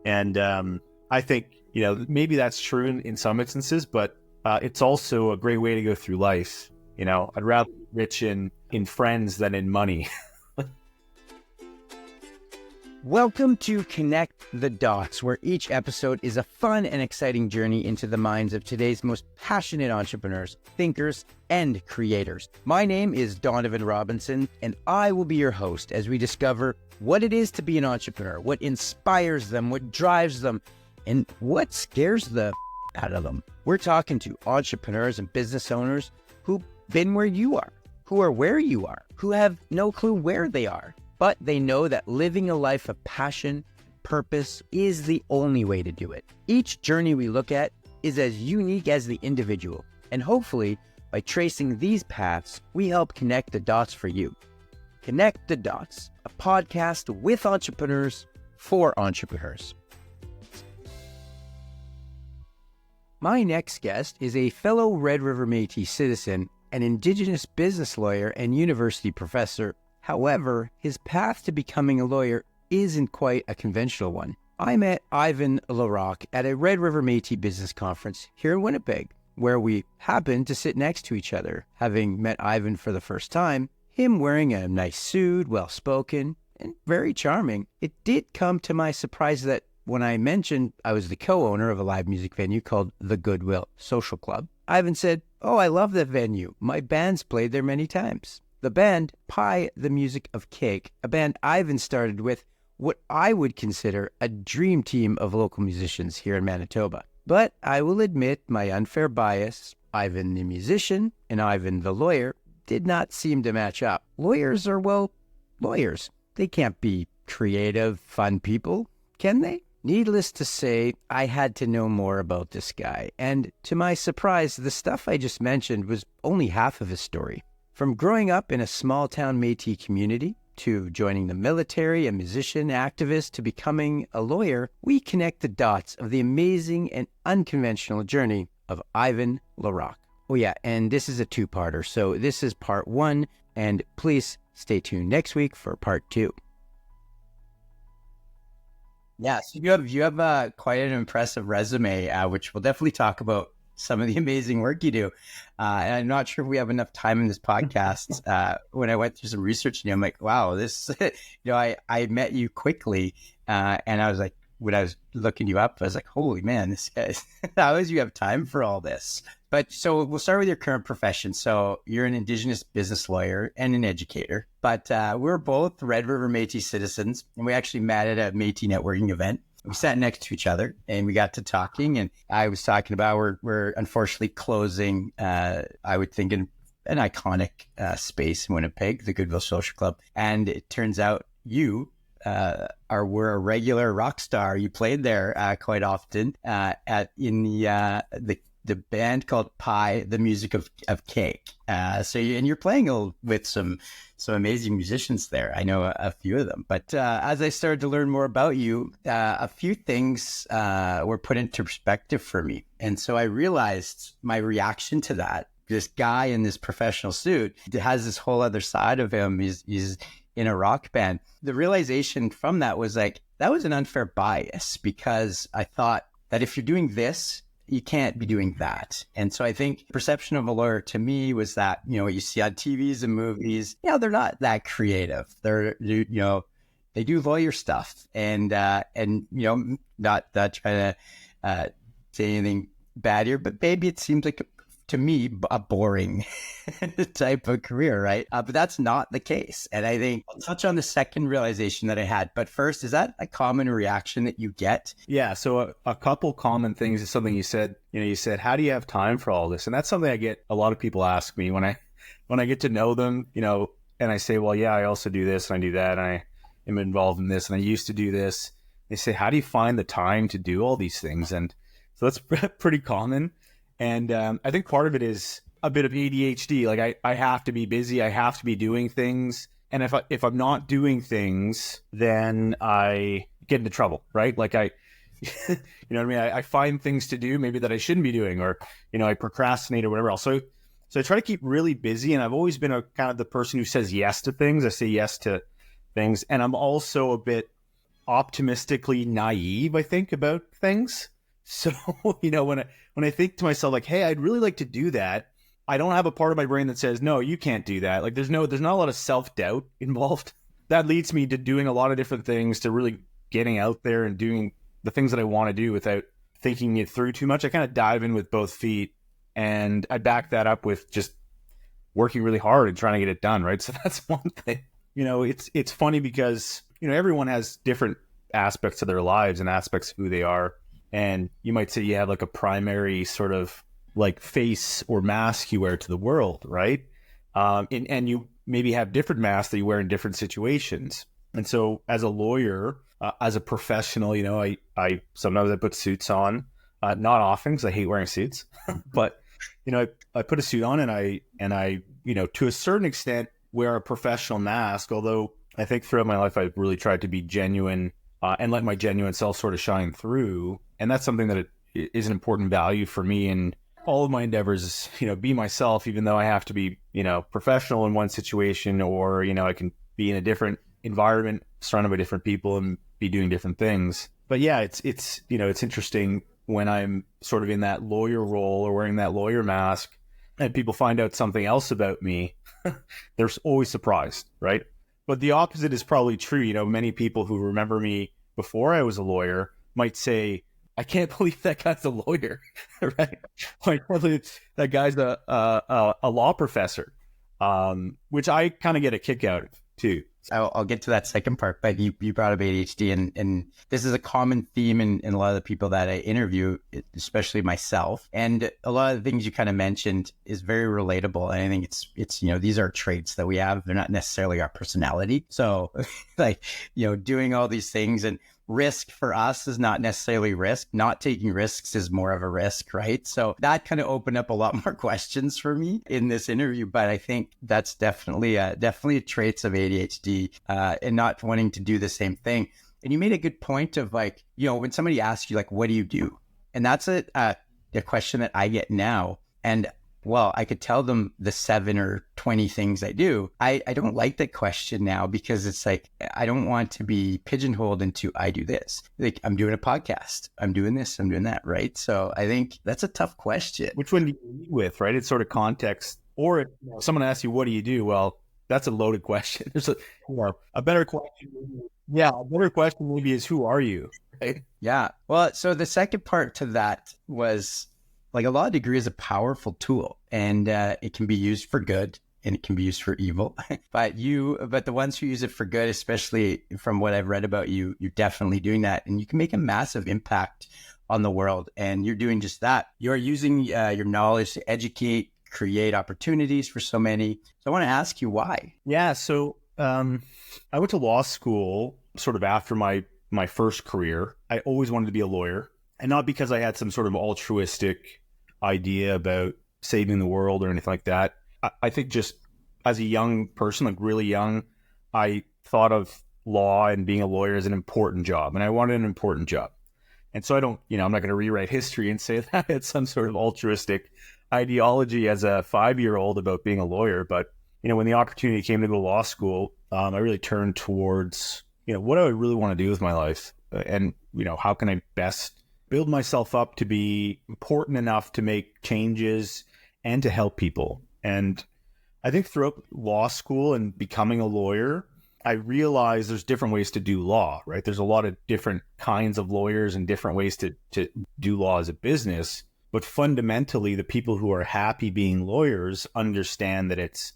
And I think, maybe that's true in some instances, but it's also a great way to go through life. I'd rather be rich in friends than in money. Welcome to Connect the Dots, where each episode is a fun and exciting journey into the minds of today's most passionate entrepreneurs, thinkers, and creators. My name is Donovan Robinson, and I will be your host as we discover what it is to be an entrepreneur, what inspires them, what drives them, and what scares the out of them. We're talking to entrepreneurs and business owners who've been where you are, who are where you are, who have no clue where they are. But they know that living a life of passion, purpose is the only way to do it. Each journey we look at is as unique as the individual. And hopefully, by tracing these paths, we help connect the dots for you. Connect the Dots, a podcast with entrepreneurs for entrepreneurs. My next guest is a fellow Red River Métis citizen, an Indigenous business lawyer and university professor. However, his path to becoming a lawyer isn't quite a conventional one. I met Yvan Laroque at a Red River Métis business conference here in Winnipeg, where we happened to sit next to each other. Having met Yvan for the first time, him wearing a nice suit, well-spoken, and very charming, it did come to my surprise that when I mentioned I was the co-owner of a live music venue called the Goodwill Social Club, Yvan said, "Oh, I love that venue. My band's played there many times." The band, Pie, the Music of Cake, a band Yvan started with what I would consider a dream team of local musicians here in Manitoba. But I will admit my unfair bias, Yvan the musician and Yvan the lawyer, did not seem to match up. Lawyers are, well, lawyers. They can't be creative, fun people, can they? Needless to say, I had to know more about this guy. And to my surprise, the stuff I just mentioned was only half of his story. From growing up in a small-town Métis community, to joining the military, a musician, activist, to becoming a lawyer, we connect the dots of the amazing and unconventional journey of Yvan Laroque. Oh yeah, and this is a two-parter, so this is part one, and please stay tuned next week for part two. Yeah, so you have quite an impressive resume, which we'll definitely talk about some of the amazing work you do. And I'm not sure if we have enough time in this podcast. When I went through some research, I'm like, wow, this, I met you quickly. And I was like, when I was looking you up, I was like, holy man, this guy's, how is you have time for all this? But so we'll start with your current profession. So you're an Indigenous business lawyer and an educator, but we're both Red River Métis citizens. And we actually met at a Métis networking event. We sat next to each other and we got to talking, and I was talking about we're unfortunately closing, I would think, an iconic space in Winnipeg, the Goodwill Social Club. And it turns out you were a regular rock star. You played there quite often in the band called Pie, the Music of Cake. And you're playing with some amazing musicians there. I know a few of them. But as I started to learn more about you, a few things were put into perspective for me. And so I realized my reaction to that, this guy in this professional suit has this whole other side of him. He's in a rock band. The realization from that was like, that was an unfair bias, because I thought that if you're doing this, you can't be doing that. And so I think perception of a lawyer to me was that, what you see on TVs and movies, they're not that creative. They do lawyer stuff and not trying to say anything bad here, but maybe it seems like, to me, a boring type of career, right? But that's not the case. And I think I'll touch on the second realization that I had. But first, is that a common reaction that you get? Yeah. So a couple common things is something you said. You said, how do you have time for all this? And that's something I get a lot of people ask me when I get to know them, and I say, well, yeah, I also do this and I do that. And I am involved in this and I used to do this. They say, how do you find the time to do all these things? And so that's pretty common. And I think part of it is a bit of ADHD. Like I have to be busy. I have to be doing things. And if I'm not doing things, then I get into trouble, right? Like you know what I mean? I find things to do maybe that I shouldn't be doing, or, I procrastinate or whatever else. So I try to keep really busy. And I've always been a kind of the person who says yes to things. I say yes to things. And I'm also a bit optimistically naive, I think, about things. So, when I think to myself, like, hey, I'd really like to do that, I don't have a part of my brain that says, no, you can't do that. Like, there's not a lot of self-doubt involved. That leads me to doing a lot of different things, to really getting out there and doing the things that I want to do without thinking it through too much. I kind of dive in with both feet, and I back that up with just working really hard and trying to get it done, right? So that's one thing. It's funny because, everyone has different aspects of their lives and aspects of who they are. And you might say you have like a primary sort of like face or mask you wear to the world, right? And you maybe have different masks that you wear in different situations. And so as a lawyer, as a professional, I sometimes I put suits on, not often because I hate wearing suits, but I put a suit on and I to a certain extent wear a professional mask. Although I think throughout my life I've really tried to be genuine and let my genuine self sort of shine through. And that's something that is an important value for me in all of my endeavors is, be myself, even though I have to be, professional in one situation, or, I can be in a different environment surrounded by different people and be doing different things. But yeah, it's interesting when I'm sort of in that lawyer role or wearing that lawyer mask and people find out something else about me, they're always surprised, right? But the opposite is probably true. Many people who remember me before I was a lawyer might say, I can't believe that guy's a lawyer, right? Like, that guy's a law professor, which I kind of get a kick out of too. I'll get to that second part, but you brought up ADHD, and this is a common theme in a lot of the people that I interview, especially myself. And a lot of the things you kind of mentioned is very relatable. And I think it's these are traits that we have. They're not necessarily our personality. So like, doing all these things, and risk for us is not necessarily risk. Not taking risks is more of a risk, right? So that kind of opened up a lot more questions for me in this interview. But I think that's definitely traits of ADHD and not wanting to do the same thing. And you made a good point of like, when somebody asks you like, what do you do? And that's a question that I get now. And well, I could tell them the 7 or 20 things I do. I don't like that question now because it's like, I don't want to be pigeonholed into I do this. Like, I'm doing a podcast, I'm doing this, I'm doing that, right? So I think that's a tough question. Which one do you lead with, right? It's sort of context. Or if someone asks you, what do you do? Well, that's a loaded question. There's a better question. Yeah, a better question maybe is, who are you? Right? Yeah. Well, so the second part to that was, like, a law degree is a powerful tool, and it can be used for good and it can be used for evil. but the ones who use it for good, especially from what I've read about you, you're definitely doing that, and you can make a massive impact on the world. And you're doing just that. You're using your knowledge to educate, create opportunities for so many. So I want to ask you why. Yeah. So I went to law school sort of after my first career. I always wanted to be a lawyer. And not because I had some sort of altruistic idea about saving the world or anything like that. I think just as a young person, like really young, I thought of law and being a lawyer as an important job. And I wanted an important job. And so I'm not going to rewrite history and say that I had some sort of altruistic ideology as a 5-year-old about being a lawyer. But, when the opportunity came to go to law school, I really turned towards, what do I really want to do with my life? And, how can I best build myself up to be important enough to make changes and to help people. And I think throughout law school and becoming a lawyer, I realized there's different ways to do law, right? There's a lot of different kinds of lawyers and different ways to do law as a business. But fundamentally, the people who are happy being lawyers understand that it's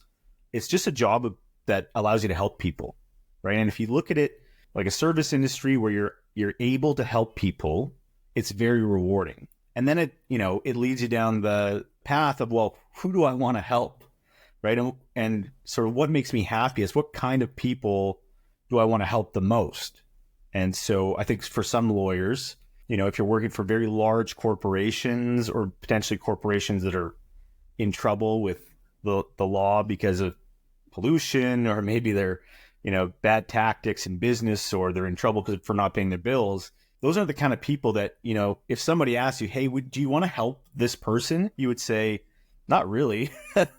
just a job that allows you to help people, right? And if you look at it like a service industry where you're able to help people, it's very rewarding. And then it leads you down the path of, well, who do I want to help, right? And sort of what makes me happiest? What kind of people do I want to help the most? And so I think for some lawyers, if you're working for very large corporations or potentially corporations that are in trouble with the law because of pollution, or maybe they're, bad tactics in business, or they're in trouble for not paying their bills, those are the kind of people that, if somebody asks you, hey, do you want to help this person? You would say, not really.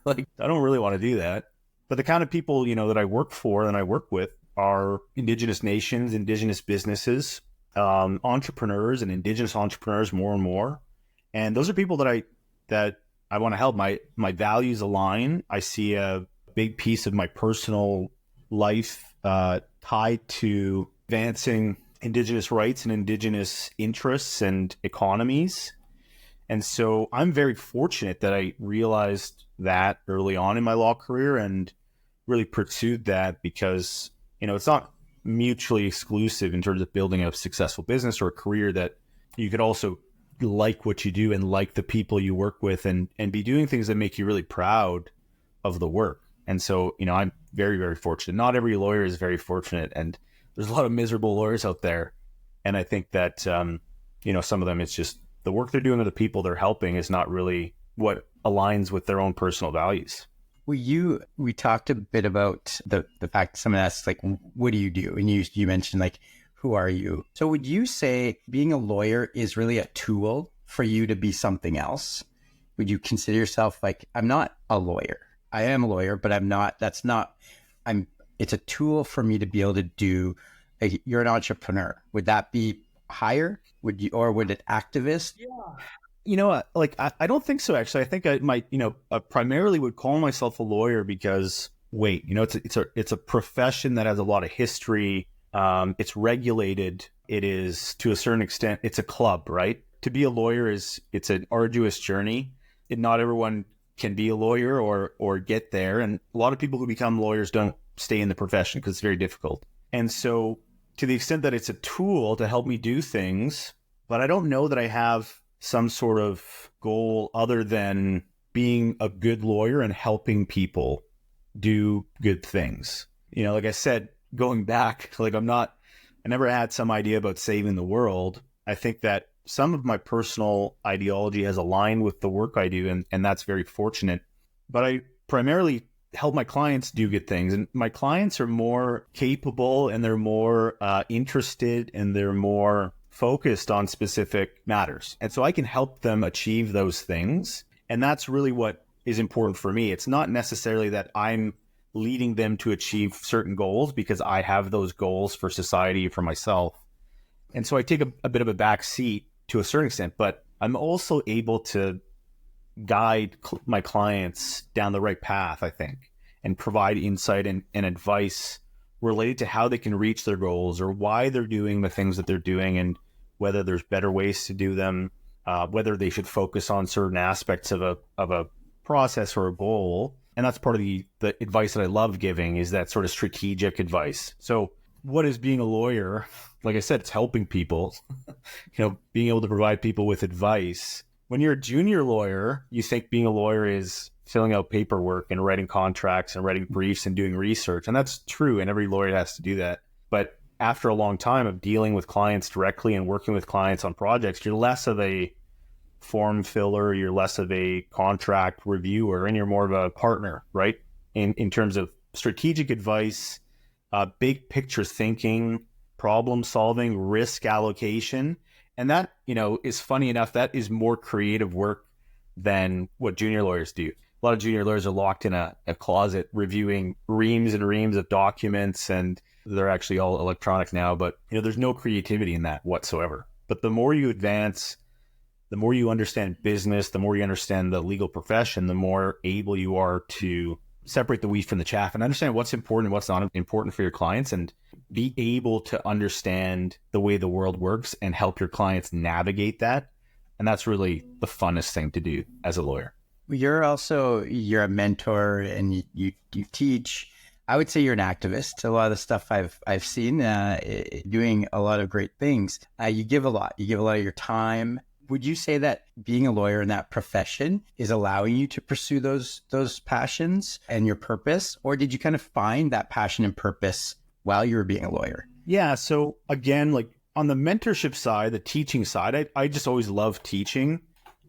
Like, I don't really want to do that. But the kind of people, that I work for and I work with, are Indigenous nations, Indigenous businesses, entrepreneurs and Indigenous entrepreneurs more and more. And those are people that I want to help. My values align. I see a big piece of my personal life tied to advancing Indigenous rights and Indigenous interests and economies. And so I'm very fortunate that I realized that early on in my law career and really pursued that because, it's not mutually exclusive in terms of building a successful business or a career, that you could also like what you do and like the people you work with and be doing things that make you really proud of the work. And so, I'm very, very fortunate. Not every lawyer is very fortunate, and there's a lot of miserable lawyers out there. And I think that, some of them, it's just the work they're doing with the people they're helping is not really what aligns with their own personal values. Well, we talked a bit about the fact someone asks, like, what do you do? And you mentioned, like, who are you? So would you say being a lawyer is really a tool for you to be something else? Would you consider yourself like, I'm not a lawyer. I am a lawyer, but I'm not, it's a tool for me to be able to do, like, you're an entrepreneur. Would that be higher? Or would it activist? Yeah. I don't think so, actually. I think I might, primarily would call myself a lawyer because, it's a profession that has a lot of history. It's regulated. It is, to a certain extent, it's a club, right? To be a lawyer it's an arduous journey. Not everyone can be a lawyer or get there. And a lot of people who become lawyers don't stay in the profession because it's very difficult. And so to the extent that it's a tool to help me do things, but I don't know that I have some sort of goal other than being a good lawyer and helping people do good things. Like I said, going back, I never had some idea about saving the world. I think that some of my personal ideology has aligned with the work I do, and that's very fortunate. But I primarily help my clients do good things, and my clients are more capable and they're more interested and they're more focused on specific matters. And so I can help them achieve those things. And that's really what is important for me. It's not necessarily that I'm leading them to achieve certain goals because I have those goals for society, for myself. And so I take a bit of a back seat to a certain extent, but I'm also able to guide my clients down the right path, I think, and provide insight and advice related to how they can reach their goals or why they're doing the things that they're doing and whether there's better ways to do them, whether they should focus on certain aspects of a process or a goal. And that's part of the advice that I love giving, is that sort of strategic advice. So what is being a lawyer? Like I said, it's helping people, being able to provide people with advice. When you're a junior lawyer, you think being a lawyer is filling out paperwork and writing contracts and writing briefs and doing research. And that's true. And every lawyer has to do that. But after a long time of dealing with clients directly and working with clients on projects, you're less of a form filler, you're less of a contract reviewer, and you're more of a partner, right? In terms of strategic advice, big picture thinking, problem solving, risk allocation. And that, is funny enough, that is more creative work than what junior lawyers do. A lot of junior lawyers are locked in a closet reviewing reams and reams of documents, and they're actually all electronic now, but there's no creativity in that whatsoever. But the more you advance, the more you understand business, the more you understand the legal profession, the more able you are to separate the wheat from the chaff and understand what's important and what's not important for your clients, and be able to understand the way the world works and help your clients navigate that. And that's really the funnest thing to do as a lawyer. You're a mentor and you teach. I would say you're an activist. A lot of the stuff I've seen doing a lot of great things. You give a lot. You give a lot of your time. Would you say that being a lawyer in that profession is allowing you to pursue those passions and your purpose? Or did you kind of find that passion and purpose while you were being a lawyer? Yeah. So again, like on the mentorship side, the teaching side, I just always love teaching.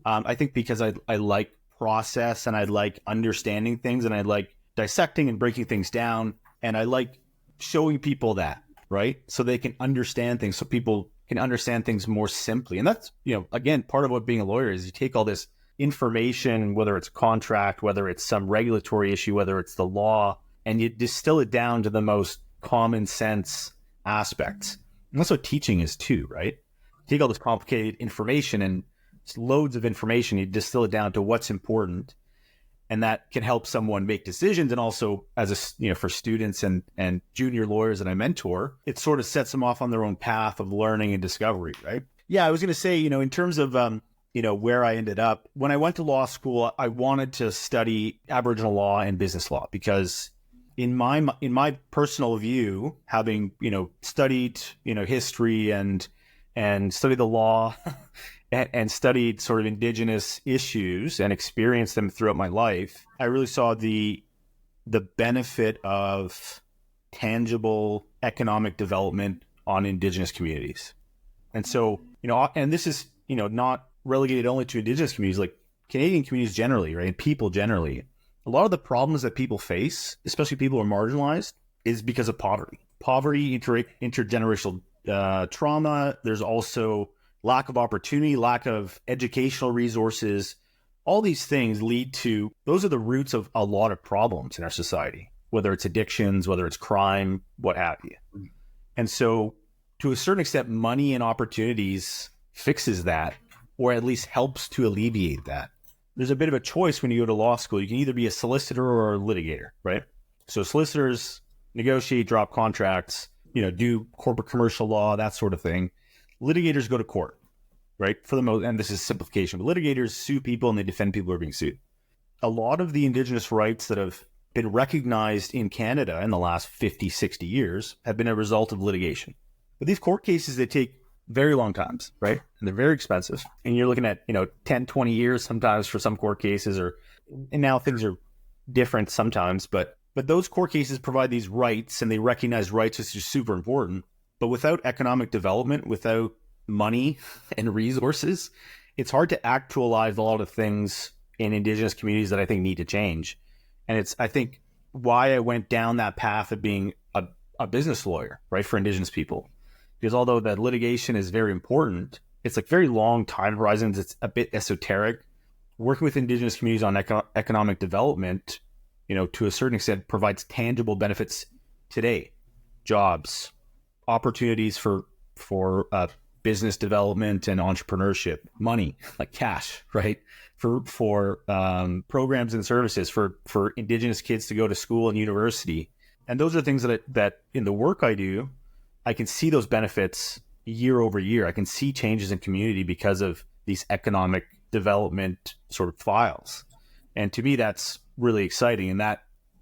I think because I like process and I like understanding things and I like dissecting and breaking things down. And I like showing people that, right? So they can understand things, so people can understand things more simply. And that's, again, part of what being a lawyer is. You take all this information, whether it's a contract, whether it's some regulatory issue, whether it's the law, and you distill it down to the most common sense aspects. And that's what teaching is too, right? Take all this complicated information, and it's loads of information, you distill it down to what's important, and that can help someone make decisions. And also for students and junior lawyers that I mentor, it sort of sets them off on their own path of learning and discovery, right? Yeah, I was going to say, in terms of, where I ended up, when I went to law school, I wanted to study Aboriginal law and business law because in my personal view, having, studied, history and studied the law and studied sort of Indigenous issues and experienced them throughout my life, I really saw the benefit of tangible economic development on Indigenous communities. And so, and this is, not relegated only to Indigenous communities, like Canadian communities generally, right? And people generally. A lot of the problems that people face, especially people who are marginalized, is because of poverty. Poverty, intergenerational trauma. There's also lack of opportunity, lack of educational resources. All these things those are the roots of a lot of problems in our society, whether it's addictions, whether it's crime, what have you. And so to a certain extent, money and opportunities fixes that, or at least helps to alleviate that. There's a bit of a choice when you go to law school. You can either be a solicitor or a litigator, right? So solicitors negotiate, drop contracts, do corporate commercial law, that sort of thing. Litigators go to court, right? For the most, and this is simplification, but litigators sue people and they defend people who are being sued. A lot of the Indigenous rights that have been recognized in Canada in the last 50, 60 years have been a result of litigation. But these court cases, they take very long times, right? And they're very expensive. And you're looking at, 10, 20 years sometimes for some court cases, and now things are different sometimes, but those court cases provide these rights and they recognize rights, which is super important. But without economic development, without money and resources, it's hard to actualize a lot of things in Indigenous communities that I think need to change. And it's, I think, why I went down that path of being a business lawyer, right, for Indigenous people. Because although that litigation is very important, it's like very long time horizons. It's a bit esoteric. Working with Indigenous communities on economic development, to a certain extent, provides tangible benefits today. Jobs, opportunities for business development and entrepreneurship, money, like cash, right? For programs and services for Indigenous kids to go to school and university. And those are things that in the work I do, I can see those benefits year over year. I can see changes in community because of these economic development sort of files. And to me, that's really exciting. And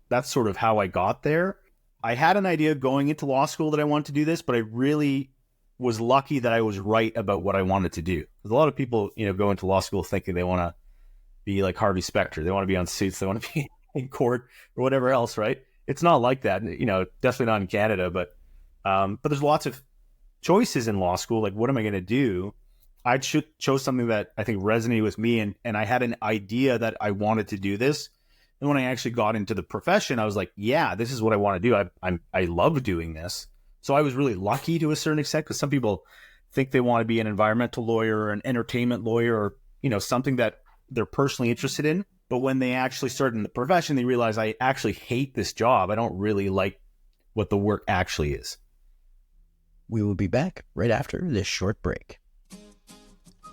that's sort of how I got there. I had an idea going into law school that I wanted to do this, but I really was lucky that I was right about what I wanted to do. Because a lot of people, go into law school thinking they want to be like Harvey Specter. They want to be on suits. They want to be in court or whatever else, right? It's not like that, definitely not in Canada, but there's lots of choices in law school. Like, what am I going to do? I chose something that I think resonated with me, and I had an idea that I wanted to do this. And when I actually got into the profession, I was like, yeah, this is what I want to do. I love doing this. So I was really lucky to a certain extent, because some people think they want to be an environmental lawyer or an entertainment lawyer or, something that they're personally interested in. But when they actually start in the profession, they realize I actually hate this job. I don't really like what the work actually is. We will be back right after this short break.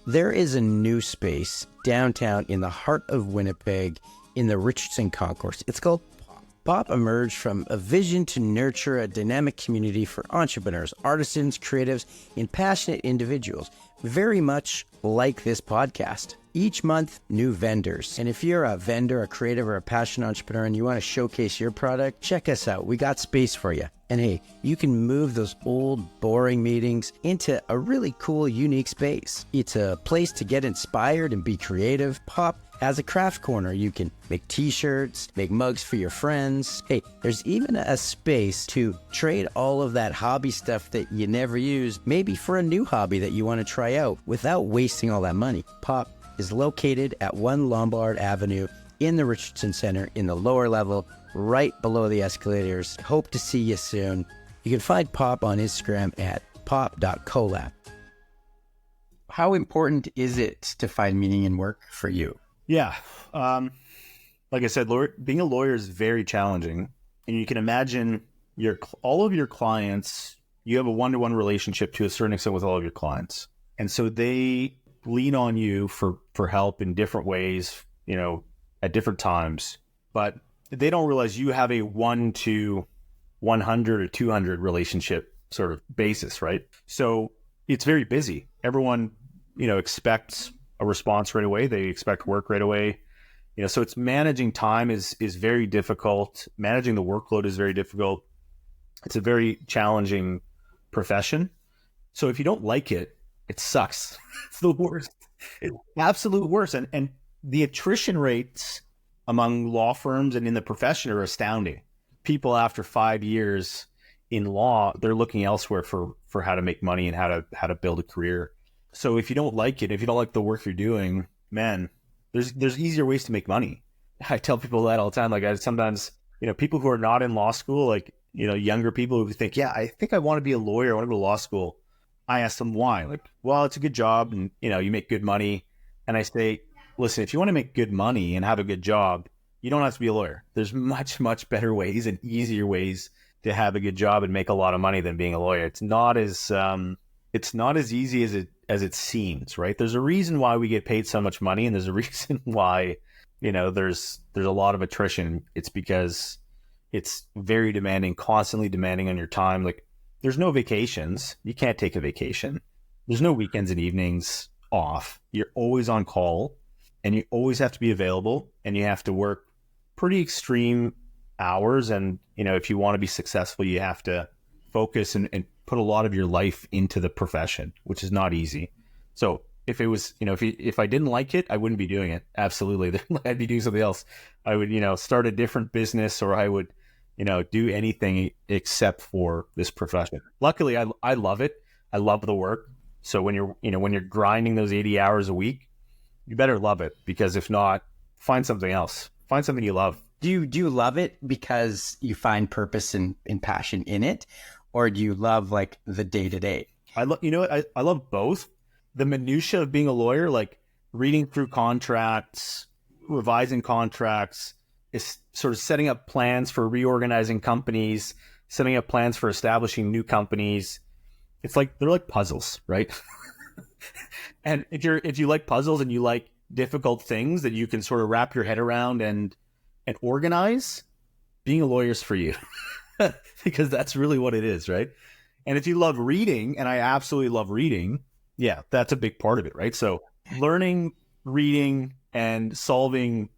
There is a new space downtown in the heart of Winnipeg in the Richardson Concourse. It's called Pop. Pop emerged from a vision to nurture a dynamic community for entrepreneurs, artisans, creatives, and passionate individuals, very much like this podcast. Each month, new vendors. And if you're a vendor, a creative, or a passionate entrepreneur and you want to showcase your product, check us out. We got space for you. And hey, you can move those old, boring meetings into a really cool, unique space. It's a place to get inspired and be creative. Pop has a craft corner. You can make t-shirts, make mugs for your friends. Hey, there's even a space to trade all of that hobby stuff that you never use, maybe for a new hobby that you want to try out without wasting all that money. Pop is located at 1 Lombard Avenue in the Richardson Center in the lower level, right below the escalators. Hope to see you soon. You can find Pop on Instagram at pop.collab. How important is it to find meaning in work for you? Yeah. Like I said, being a lawyer is very challenging. And you can imagine all of your clients, you have a one-to-one relationship to a certain extent with all of your clients. And so they lean on you for help in different ways, at different times, but they don't realize you have a 1 to 100 or 200 relationship sort of basis, right? So it's very busy. Everyone, expects a response right away. They expect work right away. So it's managing time is very difficult. Managing the workload is very difficult. It's a very challenging profession. So if you don't like it, it sucks. It's the worst. It's absolute worst. And the attrition rates among law firms and in the profession are astounding. People after 5 years in law, they're looking elsewhere for how to make money and how to build a career. So if you don't like it, if you don't like the work you're doing, man, there's easier ways to make money. I tell people that all the time. Like sometimes, people who are not in law school, like, younger people who think, yeah, I think I want to be a lawyer. I want to go to law school. I ask them why. Like, well, it's a good job and, you make good money. And I say, listen, if you want to make good money and have a good job, you don't have to be a lawyer. There's much, much better ways and easier ways to have a good job and make a lot of money than being a lawyer. It's not as easy as it seems, right? There's a reason why we get paid so much money, and there's a reason why, there's a lot of attrition. It's because it's very demanding, constantly demanding on your time. Like, there's no vacations. You can't take a vacation. There's no weekends and evenings off. You're always on call, and you always have to be available, and you have to work pretty extreme hours. And, if you want to be successful, you have to focus and put a lot of your life into the profession, which is not easy. So if it was, if I didn't like it, I wouldn't be doing it. Absolutely. I'd be doing something else. I would, start a different business, or I would, do anything except for this profession. Luckily, I love it. I love the work. So when you're grinding those 80 hours a week, you better love it, because if not, find something else. Find something you love. Do you love it because you find purpose and passion in it? Or do you love like the day-to-day? I love both. The minutia of being a lawyer, like reading through contracts, revising contracts, is sort of setting up plans for reorganizing companies, setting up plans for establishing new companies. It's like, they're like puzzles, right? And if you like puzzles and you like difficult things that you can sort of wrap your head around and organize, being a lawyer is for you. Because that's really what it is, right? And if you love reading, and I absolutely love reading, yeah, that's a big part of it, right? So learning, reading, and solving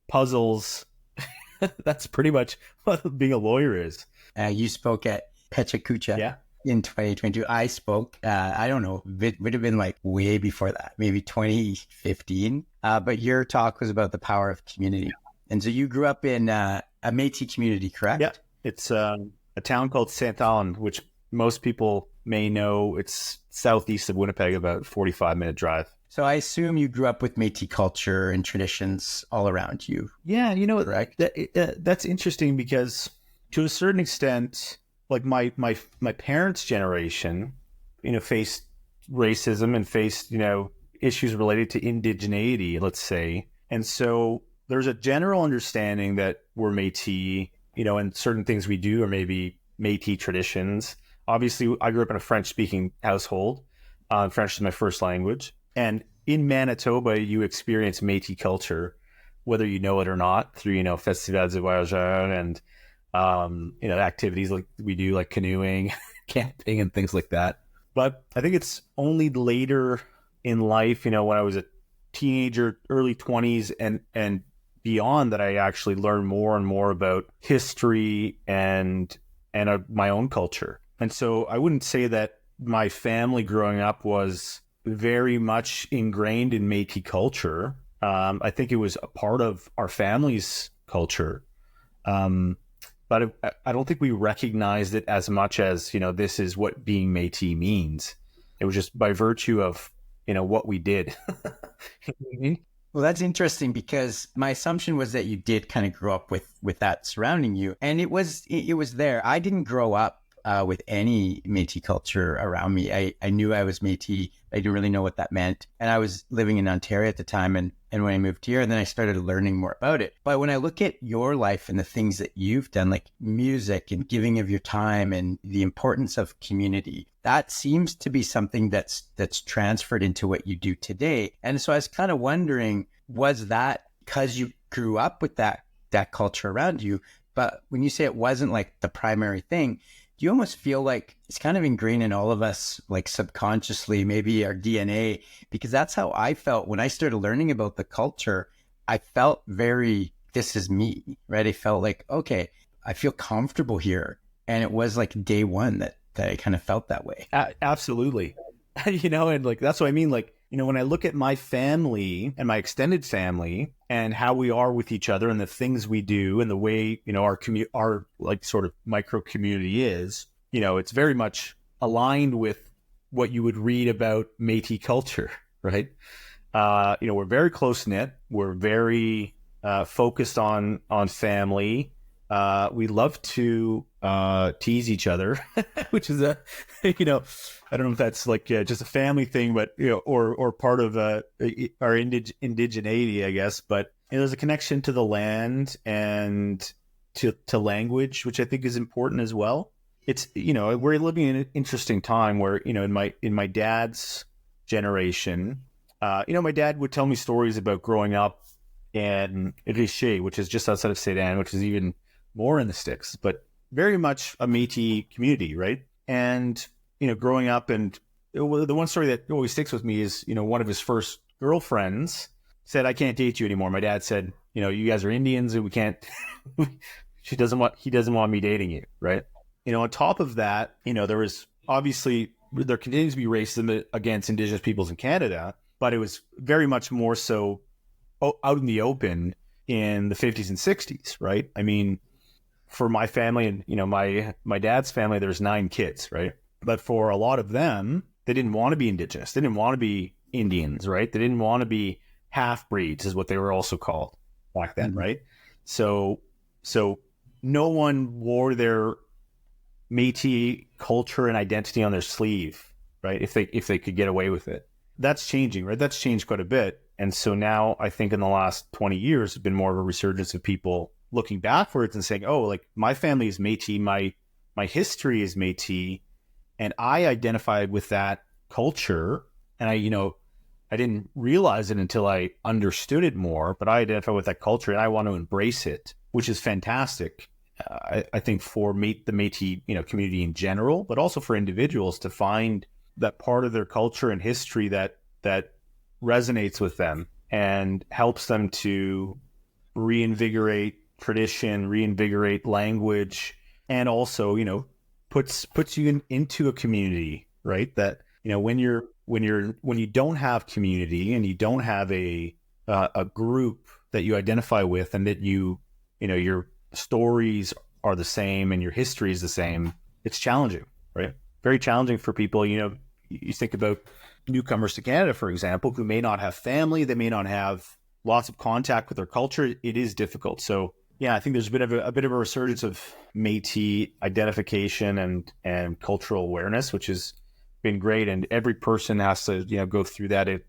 puzzles, that's pretty much what being a lawyer is. You spoke at Pechakucha in 2022. I spoke, I don't know, it would have been like way before that, maybe 2015. But your talk was about the power of community. And so you grew up in a Métis community, correct? Yeah. It's a town called St. Allen, which most people may know. It's southeast of Winnipeg, about a 45-minute drive. So I assume you grew up with Métis culture and traditions all around you. Yeah, correct? That's interesting, because to a certain extent, like my parents' generation, faced racism and faced, issues related to indigeneity, let's say. And so there's a general understanding that we're Métis, and certain things we do are maybe Métis traditions. Obviously, I grew up in a French-speaking household. French is my first language. And in Manitoba, you experience Métis culture, whether you know it or not, through, festivals de voyageurs and, activities like we do, like canoeing, camping, and things like that. But I think it's only later in life, when I was a teenager, early 20s and beyond, that I actually learned more and more about history and my own culture. And so I wouldn't say that my family growing up was very much ingrained in Métis culture. I think it was a part of our family's culture. But I don't think we recognized it as much as, this is what being Métis means. It was just by virtue of, what we did. Well, that's interesting, because my assumption was that you did kind of grow up with that surrounding you. And it was there. I didn't grow up with any Métis culture around me. I knew I was Métis. I didn't really know what that meant. And I was living in Ontario at the time. And and when I moved here, and then I started learning more about it. But when I look at your life and the things that you've done, like music and giving of your time and the importance of community, that seems to be something that's transferred into what you do today. And so I was kind of wondering, was that because you grew up with that culture around you? But when you say it wasn't like the primary thing, do you almost feel like it's kind of ingrained in all of us, like subconsciously, maybe our DNA? Because that's how I felt when I started learning about the culture. I felt very, this is me, right? I felt like, okay, I feel comfortable here. And it was like day one that I kind of felt that way. Absolutely. And like, that's what I mean. Like, when I look at my family and my extended family and how we are with each other and the things we do and the way, our like sort of micro community is, it's very much aligned with what you would read about Métis culture, right? We're very close knit. We're very focused on family. We love to tease each other, which is I don't know if that's like just a family thing, but or part of our indigeneity, I guess. But there's a connection to the land and to language, which I think is important as well. It's we're living in an interesting time where in my dad's generation, my dad would tell me stories about growing up in Richer, which is just outside of Saint Anne, which is even more in the sticks, but very much a Métis community, right? And growing up, and the one story that always sticks with me is one of his first girlfriends said, "I can't date you anymore." My dad said, "You guys are Indians, and we can't." He doesn't want me dating you, right? On top of that, there was obviously there continues to be racism against Indigenous peoples in Canada, but it was very much more so out in the open in the 50s and 60s, right? I mean, for my family and my dad's family, there's 9 kids, right? But for a lot of them, they didn't want to be Indigenous. They didn't want to be Indians, right? They didn't want to be half-breeds, is what they were also called back then, right? So no one wore their Métis culture and identity on their sleeve, right? If they could get away with it. That's changing, right? That's changed quite a bit. And so now I think in the last 20 years, there's been more of a resurgence of people looking backwards and saying, oh, like my family is Métis, my history is Métis, and I identified with that culture. And I didn't realize it until I understood it more, but I identify with that culture and I want to embrace it, which is fantastic. I think for the Métis, community in general, but also for individuals to find that part of their culture and history that resonates with them and helps them to reinvigorate tradition, reinvigorate language, and also, puts you into a community, right? That, when you don't have community and you don't have a group that you identify with, and that your stories are the same and your history is the same, it's challenging, right? Very challenging for people. You think about newcomers to Canada, for example, who may not have family, they may not have lots of contact with their culture. It is difficult. So yeah, I think there's a bit of a resurgence of Métis identification and cultural awareness, which has been great. And every person has to, go through that in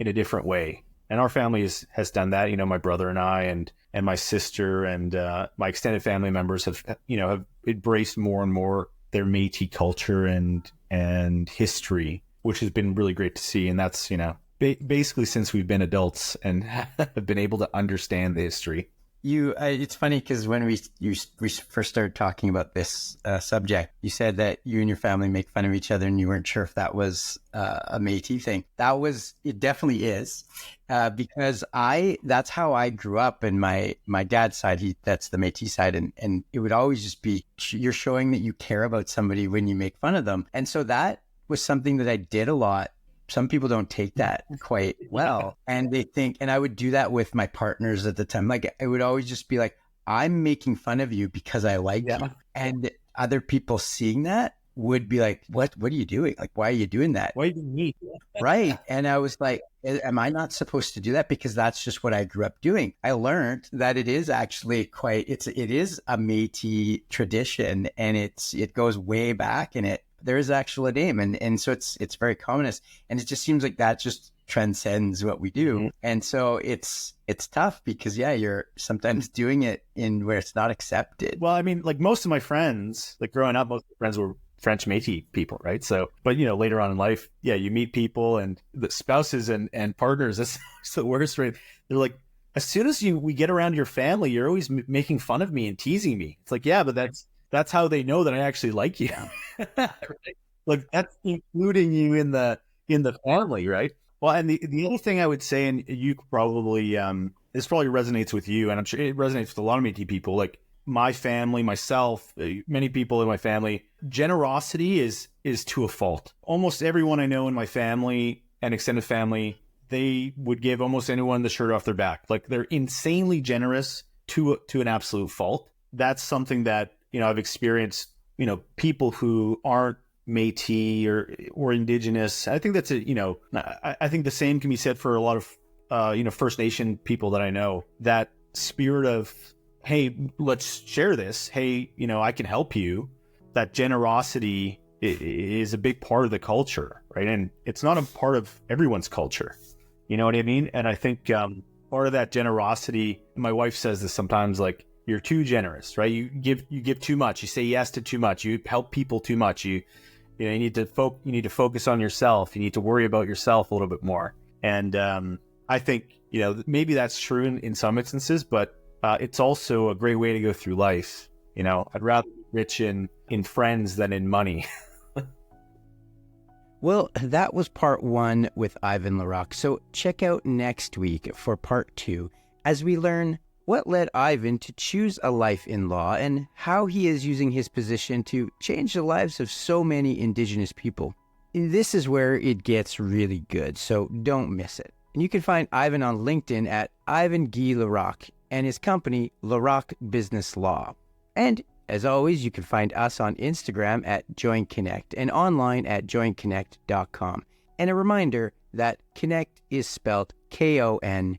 a different way. And our family has done that. My brother and I and my sister and my extended family members have embraced more and more their Métis culture and history, which has been really great to see. And that's, basically since we've been adults and have been able to understand the history. It's funny because when we first started talking about this subject, you said that you and your family make fun of each other and you weren't sure if that was a Métis thing. It definitely is, because that's how I grew up. And my dad's side, that's the Métis side. And it would always just be, you're showing that you care about somebody when you make fun of them. And so that was something that I did a lot. Some people don't take that quite well, and they think, and I would do that with my partners at the time. Like, I would always just be like, I'm making fun of you because I like you. And other people seeing that would be like, what are you doing? Like, why are you doing that? Why do you need? Right. And I was like, am I not supposed to do that? Because that's just what I grew up doing. I learned that it is actually it is a Métis tradition, and it goes way back, and there is actually a name. And so it's very communist. And it just seems like that just transcends what we do. Mhm. And so it's tough because you're sometimes doing it in where it's not accepted. Well, I mean, like most of my friends, like growing up, most of my friends were French Métis people, right? So, but later on in life, you meet people and the spouses and partners. That's the worst, right? They're like, as soon as we get around your family, you're always making fun of me and teasing me. It's like, yeah, but that's how they know that I actually like you. Right? Like that's including you in the family, right? Well, and the other thing I would say, and you probably this probably resonates with you, and I'm sure it resonates with a lot of Métis people, like my family, myself, many people in my family. Generosity is to a fault. Almost everyone I know in my family and extended family, they would give almost anyone the shirt off their back. Like they're insanely generous to an absolute fault. That's something that I've experienced. People who aren't Métis or Indigenous. I think that's I think the same can be said for a lot of First Nation people that I know. That spirit of, hey, let's share this. Hey, I can help you. That generosity is a big part of the culture, right? And it's not a part of everyone's culture. You know what I mean? And I think part of that generosity, my wife says this sometimes, like, you're too generous, right? You give too much. You say yes to too much. You help people too much. You need to focus on yourself. You need to worry about yourself a little bit more. And I think maybe that's true in some instances, but it's also a great way to go through life. I'd rather be rich in friends than in money. Well, that was part 1 with Yvan Laroque. So check out next week for part 2 as we learn what led Yvan to choose a life in law and how he is using his position to change the lives of so many Indigenous people. This is where it gets really good, so don't miss it. And you can find Yvan on LinkedIn at Yvan Guy Laroque and his company, Laroque Business Law. And as always, you can find us on Instagram at JoinConnect and online at joinconnect.com. And a reminder that Connect is spelled Konekt.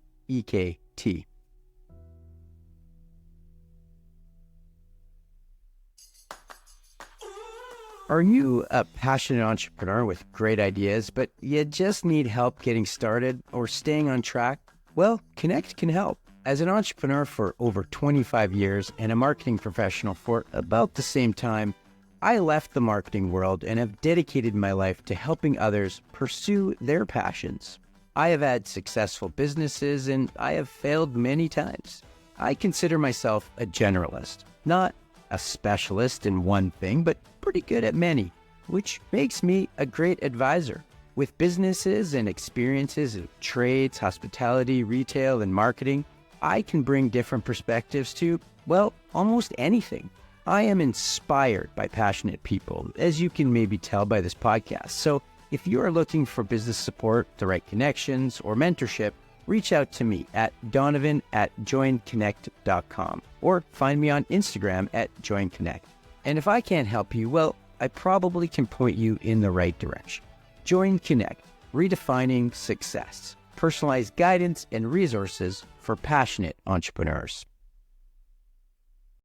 Are you a passionate entrepreneur with great ideas, but you just need help getting started or staying on track? Well, Connect can help. As an entrepreneur for over 25 years and a marketing professional for about the same time, I left the marketing world and have dedicated my life to helping others pursue their passions. I have had successful businesses and I have failed many times. I consider myself a generalist, not a specialist in one thing, but pretty good at many, which makes me a great advisor. With businesses and experiences in trades, hospitality, retail, and marketing, I can bring different perspectives to, well, almost anything. I am inspired by passionate people, as you can maybe tell by this podcast. So if you are looking for business support, the right connections, or mentorship, reach out to me at donovan@joinconnect.com or find me on Instagram at joinconnect. And if I can't help you, well, I probably can point you in the right direction. Join Connect, redefining success. Personalized guidance and resources for passionate entrepreneurs.